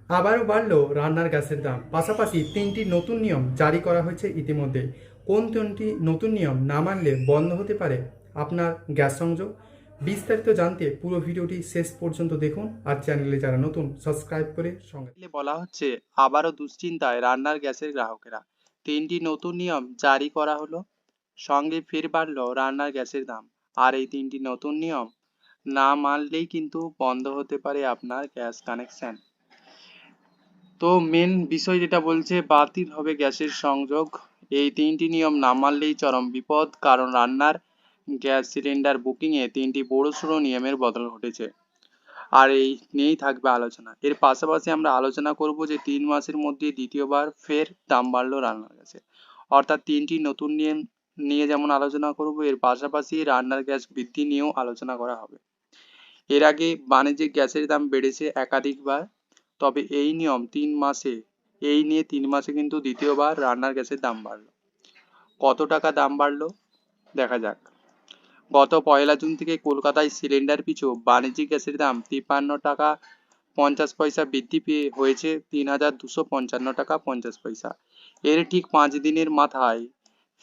আবারও বাড়ল রান্নার গ্যাসের দাম। পাশাপাশি তিনটি নতুন নিয়ম জারি করা হয়েছে ইতিমধ্যে। কোন তিনটি নতুন নিয়ম না মানলে বন্ধ হতে পারে আপনার গ্যাস সংযোগ? বিস্তারিত জানতে পুরো ভিডিওটি শেষ পর্যন্ত দেখুন, আর চ্যানেলে যারা নতুন সাবস্ক্রাইব করে সঙ্গে। বলা হচ্ছে আবারও দুশ্চিন্তায় রান্নার গ্যাসের গ্রাহকেরা। তিনটি নতুন নিয়ম জারি করা হলো, সঙ্গে ফের বাড়লো রান্নার গ্যাসের দাম। আর এই তিনটি নতুন নিয়ম না মানলেই কিন্তু বন্ধ হতে পারে আপনার গ্যাস কানেকশন। তো মেন বিষয় যেটা বলছে বাতিল হবে গ্যাসের সংযোগ। এই তিনটি নিয়ম না মানলেই চরম বিপদ, কারণ রান্নার গ্যাস সিলিন্ডার বুকিংয়ে তিনটি বড়সড় নিয়মের বদল ঘটেছে। আর এই নিয়েই থাকবে আলোচনা। এর পাশাপাশি আমরা আলোচনা করব যে 3 মাসের মধ্যে দ্বিতীয়বার ফের দাম বাড়লো রান্নার গ্যাসে। অর্থাৎ তিনটি নতুন নিয়ম নিয়ে যেমন আলোচনা করব, এর পাশাপাশি রান্নার গ্যাস বৃদ্ধি নিয়েও আলোচনা করা হবে। এর আগে বাণিজ্যিক গ্যাসের দাম বেড়েছে একাধিকবার, তবে এই নিয়ে 3 মাসে কিন্তু দ্বিতীয়বার রান্নার গ্যাসের দাম বাড়লো। কত টাকা দাম বাড়লো দেখা যাক। গত 1 জুন থেকে কলকাতায় সিলিন্ডার পিছু বাণিজ্যিক গ্যাসের দাম 53 টাকা 50 পয়সা বৃদ্ধি পেয়ে হয়েছে 3255 টাকা 50 পয়সা। এর ঠিক 5 দিনের মাথায়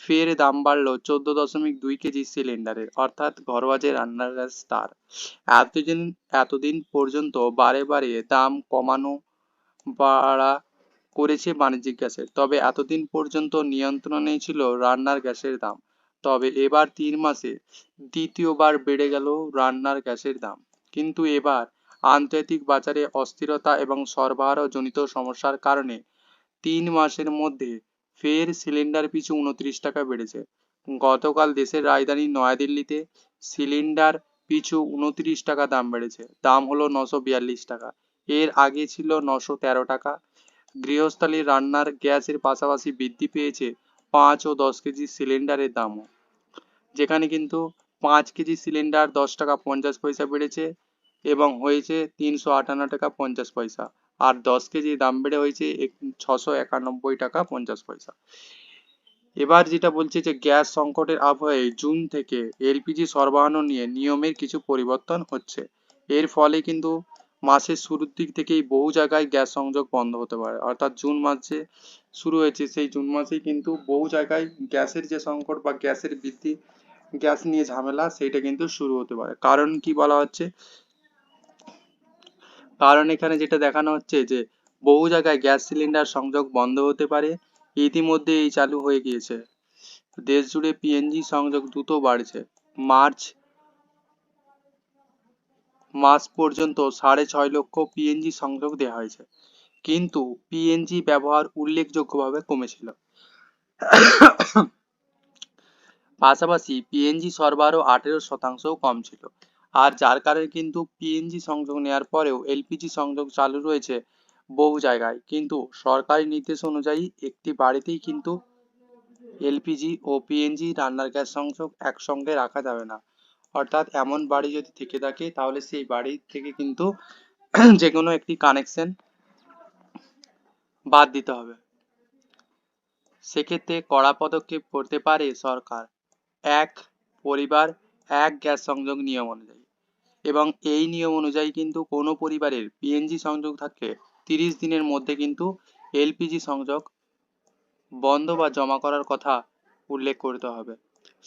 ফের দাম বাড়লো 14.2 কেজি সিলিন্ডারের, অর্থাৎ ঘরোয়া যে রান্নার গ্যাস তার। এতদিন এতদিন পর্যন্ত বারে বারে দাম কমানো বাড়া করেছে বাণিজ্যিক গ্যাসের, তবে এতদিন পর্যন্ত নিয়ন্ত্রণেই ছিল রান্নার গ্যাসের দাম। তবে এবার 3 মাসে দ্বিতীয়বার বেড়ে গেল রান্নার গ্যাসের দাম। কিন্তু এবার আন্তর্জাতিক বাজারে অস্থিরতা এবং সরবরাহজনিত সমস্যার কারণে 3 মাসের মধ্যে ফের সিলিন্ডার পিছু 29 টাকা বেড়েছে। গতকাল দেশের রাজধানী নয়াদিল্লিতে সিলিন্ডার পিছু 29 টাকা দাম বেড়েছে। দাম হলো 942 টাকা। এর আগে ছিল 913 টাকা। গৃহস্থালী রান্নার গ্যাসের পাশাপাশি বৃদ্ধি পেয়েছে 5 ও 10 কেজি সিলিন্ডারের দামও, যেখানে কিন্তু 5 কেজি সিলিন্ডার 10 টাকা 50 পয়সা বেড়েছে এবং হয়েছে 358 টাকা 50 পয়সা, আর 10 কেজি দাম বেড়ে হয়েছে 691 টাকা 50 পয়সা। এবার যেটা বলছে যে গ্যাস সংকটের আবহে জুন থেকে এলপিজি সরবরাহ নিয়ে নিয়মের কিছু পরিবর্তন হচ্ছে। এর ফলে কিন্তু মাসের শুরুর দিক থেকেই বহু জায়গায় গ্যাস সংযোগ বন্ধ হতে পারে। অর্থাৎ জুন মাসে শুরু হয়েছে, সেই জুন মাসেই কিন্তু বহু জায়গায় গ্যাসের যে সংকট বা গ্যাসের বৃদ্ধি, গ্যাস নিয়ে ঝামেলা, সেইটা কিন্তু শুরু হতে পারে। কারণ কি বলা হচ্ছে, কারণ এখানে যেটা দেখানো হচ্ছে যে বহু জায়গায় গ্যাস সিলিন্ডার সংযোগ বন্ধ হতে পারে। ইতিমধ্যে এই চালু হয়ে গিয়েছে। দেশ জুড়ে পিএনজি সংযোগ দ্রুত বাড়ছে। মার্চ মাস পর্যন্ত 6.5 লক্ষ পিএনজি সংযোগ দেওয়া হয়েছে, কিন্তু পিএনজি ব্যবহার উল্লেখযোগ্যভাবে কমেছিল। পাশাপাশি পিএনজি সরবরাহ 18% কম ছিল। আর যার কারণে কিন্তু পিএনজি সংযোগ নেওয়ার পরেও এলপিজি সংযোগ চালু রয়েছে বহু জায়গায়, কিন্তু সরকারি নির্দেশ অনুযায়ী একটি বাড়িতেই কিন্তু এলপিজি ও পিএনজি রান্নার গ্যাস সংযোগ একসঙ্গে রাখা যাবে না। অর্থাৎ এমন বাড়ি যদি থেকে থাকে তাহলে সেই বাড়ি থেকে কিন্তু যে কোনো একটি কানেকশন বাদ দিতে হবে। সেক্ষেত্রে কড়া পদক্ষেপ করতে পারে সরকার। এক পরিবার এক গ্যাস সংযোগ নিয়ম অনুযায়ী, এবং এই নিয়ম অনুযায়ী কিন্তু কোনো পরিবারের পিএনজি সংযোগ থাকলে 30 দিনের মধ্যে কিন্তু এলপিজি সংযোগ বন্ধ বা জমা করার কথা উল্লেখ করতে হবে।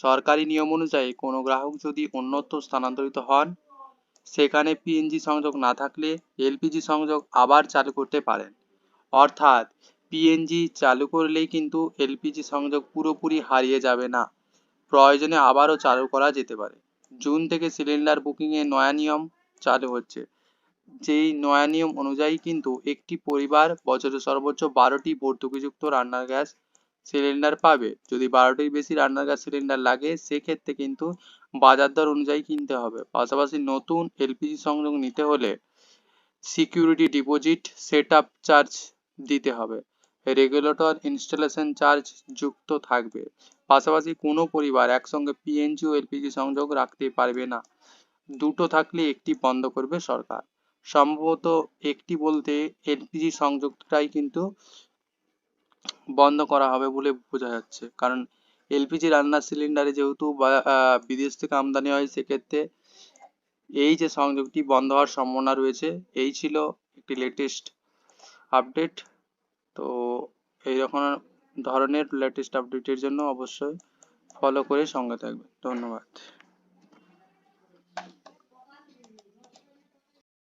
সরকারি নিয়ম অনুযায়ী কোনো গ্রাহক যদি অন্যত্র স্থানান্তরিত হন, সেখানে পিএনজি সংযোগ না থাকলে এলপিজি সংযোগ আবার চালু করতে পারেন। অর্থাৎ পিএনজি চালু করলেই কিন্তু এলপিজি সংযোগ পুরোপুরি হারিয়ে যাবে না, প্রয়োজনে আবারও চালু করা যেতে পারে। জুন থেকে সিলিন্ডার বুকিংয়ে নয়া নিয়ম চালু হচ্ছে। যেই নয়া নিয়ম অনুযায়ী কিন্তু একটি পরিবার বছরে সর্বোচ্চ 12টি ভর্তুকিযুক্ত রান্নার গ্যাস সিলিন্ডার পাবে। যদি 12টির বেশি রান্নার গ্যাস সিলিন্ডার লাগে, সেক্ষেত্রে কিন্তু বাজার দর অনুযায়ী কিনতে হবে। পাশাপাশি নতুন এলপিজি সংযোগ নিতে হলে security deposit, set up charge দিতে হবে। রেগুলেটর ইনস্টলেশন চার্জ যুক্ত থাকবে। পাশাপাশি কোনো পরিবার একসঙ্গে পিএনজি ও এলপিজি সংযোগ রাখতে পারবে না। দুটো থাকলে একটি বন্ধ করবে সরকার। সম্ভবত একটি বলতে এলপিজি সংযোগটাই কিন্তু বন্ধ করা হবে বলে বোঝা যাচ্ছে, কারণ এলপিজি রান্নার সিলিন্ডারে যেহেতু বিদেশ থেকে আমদানি হয়, সেক্ষেত্রে এই যে সংযোগটি বন্ধ হওয়ার সম্ভাবনা রয়েছে। এই ছিল একটি লেটেস্ট আপডেট। তো এইরকম ধরনের লেটেস্ট আপডেটের জন্য অবশ্যই ফলো করে সঙ্গে থাকবেন। ধন্যবাদ।